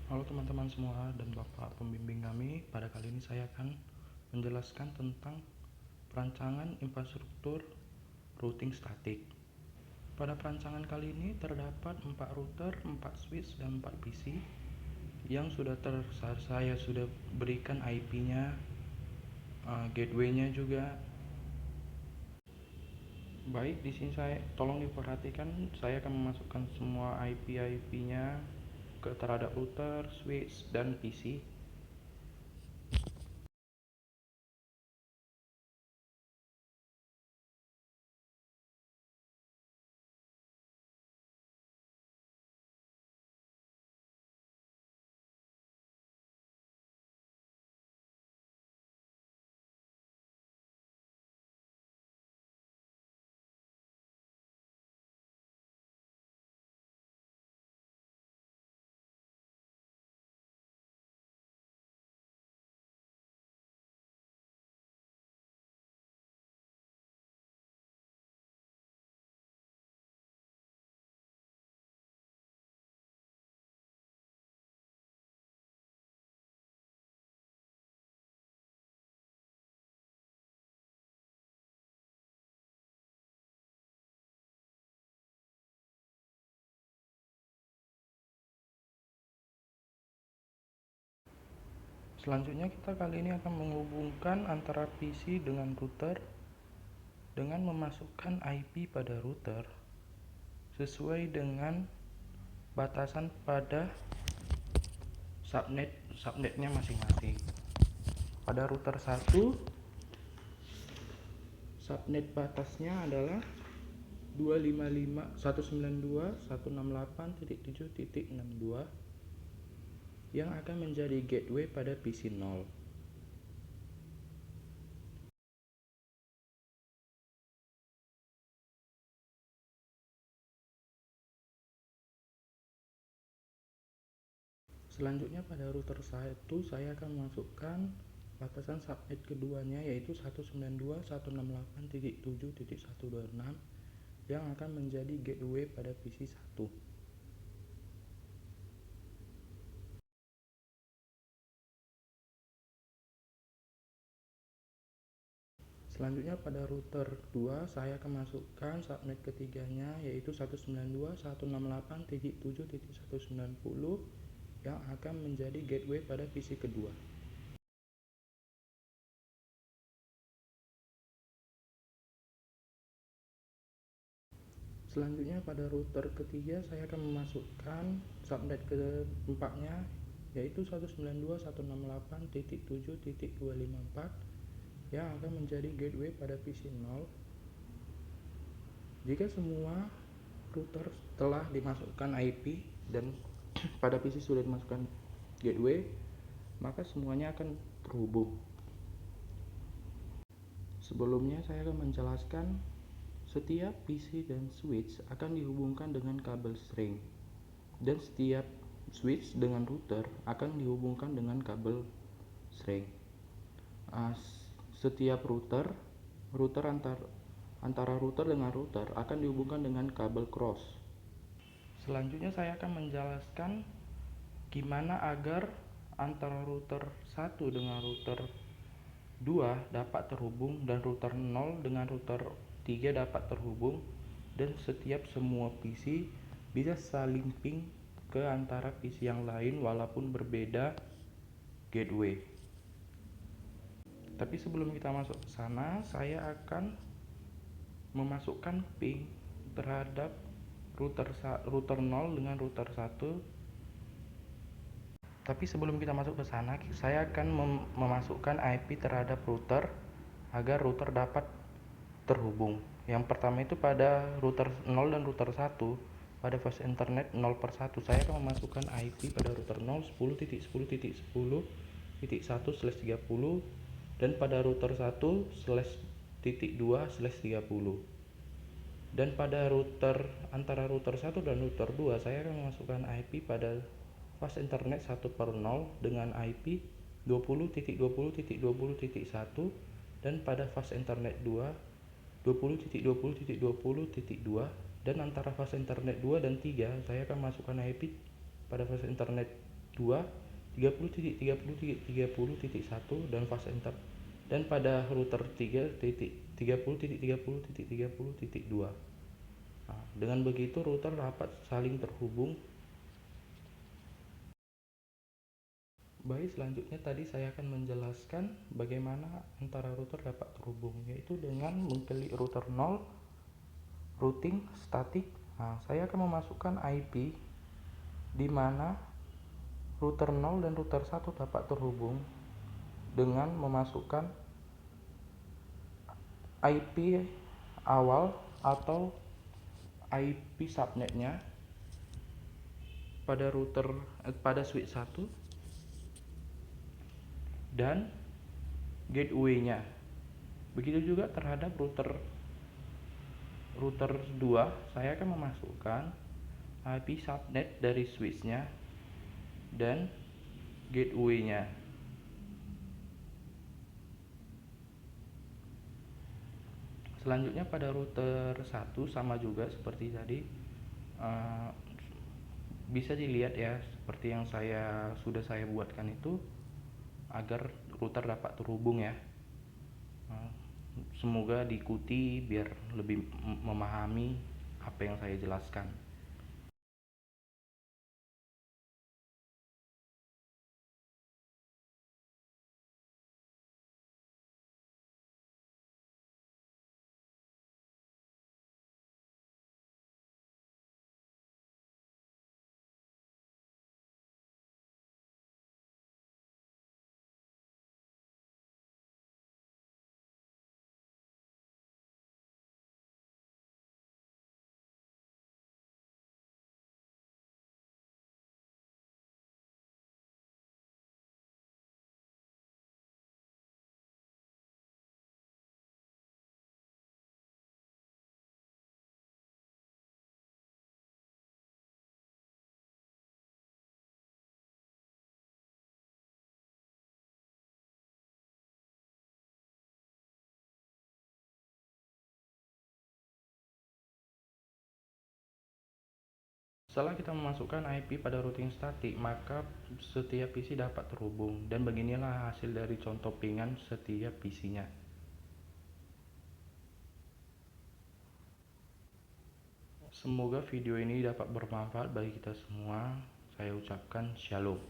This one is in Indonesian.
Halo teman-teman semua dan Bapak pembimbing kami. Pada kali ini saya akan menjelaskan tentang perancangan infrastruktur routing statik. Pada perancangan kali ini terdapat 4 router, 4 switch, dan 4 PC yang saya sudah berikan IP-nya, gateway-nya juga. Baik, di sini tolong diperhatikan, saya akan memasukkan semua IP-nya ke terhadap router, switch, dan PC. Selanjutnya kita kali ini akan menghubungkan antara PC dengan router dengan memasukkan IP pada router sesuai dengan batasan pada subnetnya masing-masing. Pada router 1, subnet batasnya adalah 255.192.168.7.62 yang akan menjadi gateway pada PC 0. Selanjutnya pada router 1 saya akan memasukkan batasan subnet keduanya, yaitu 192.168.7.126 yang akan menjadi gateway pada PC 1. Selanjutnya pada router 2 saya akan masukkan subnet ketiganya, yaitu 192.168.7.190 yang akan menjadi gateway pada PC kedua. Selanjutnya pada router ketiga saya akan memasukkan subnet keempatnya, yaitu 192.168.7.254 yang akan menjadi gateway pada PC 0. Jika semua router telah dimasukkan IP dan pada PC sudah dimasukkan gateway, maka semuanya akan terhubung. Sebelumnya saya akan menjelaskan setiap PC dan switch akan dihubungkan dengan kabel string, dan setiap switch dengan router akan dihubungkan dengan kabel string. Setiap router antara router dengan router akan dihubungkan dengan kabel cross. Selanjutnya saya akan menjelaskan gimana agar antara router 1 dengan router 2 dapat terhubung dan router 0 dengan router 3 dapat terhubung, dan semua PC bisa saling ping ke antara PC yang lain walaupun berbeda gateway. Tapi sebelum kita masuk ke sana, saya akan memasukkan ping terhadap router 0 dengan router 1. Tapi sebelum kita masuk ke sana, saya akan memasukkan IP terhadap router agar router dapat terhubung. Yang pertama itu pada router 0 dan router 1, pada fast internet 0/1 saya akan memasukkan IP pada router 0 10.10.10.1/30 dan pada router 1/2/30. Dan pada antara router 1 dan router 2 saya akan memasukkan IP pada fast internet 1/0 dengan IP 20.20.20.1, dan pada fast internet 2 20.20.20.2, dan antara fast internet 2 dan 3 saya akan masukkan IP pada fast internet 30.30.30.1 dan fast enter. Dan pada router 3.30.30.30.30.2. Nah, dengan begitu router dapat saling terhubung. Baik, selanjutnya tadi saya akan menjelaskan bagaimana antara router dapat terhubung, yaitu dengan mengklik router 0, routing static. Nah, saya akan memasukkan IP di mana router 0 dan router 1 dapat terhubung dengan memasukkan IP awal atau IP subnetnya pada pada switch 1 dan gateway-nya. Begitu juga terhadap router 2, saya akan memasukkan IP subnet dari switch-nya dan gateway-nya. Selanjutnya pada router 1 sama juga seperti tadi, bisa dilihat ya seperti yang sudah saya buatkan itu agar router dapat terhubung ya. Semoga diikuti biar lebih memahami apa yang saya jelaskan. Setelah kita memasukkan IP pada routing statik, maka setiap PC dapat terhubung, dan beginilah hasil dari contoh pingan setiap PC-nya. Semoga video ini dapat bermanfaat bagi kita semua. Saya ucapkan shalom.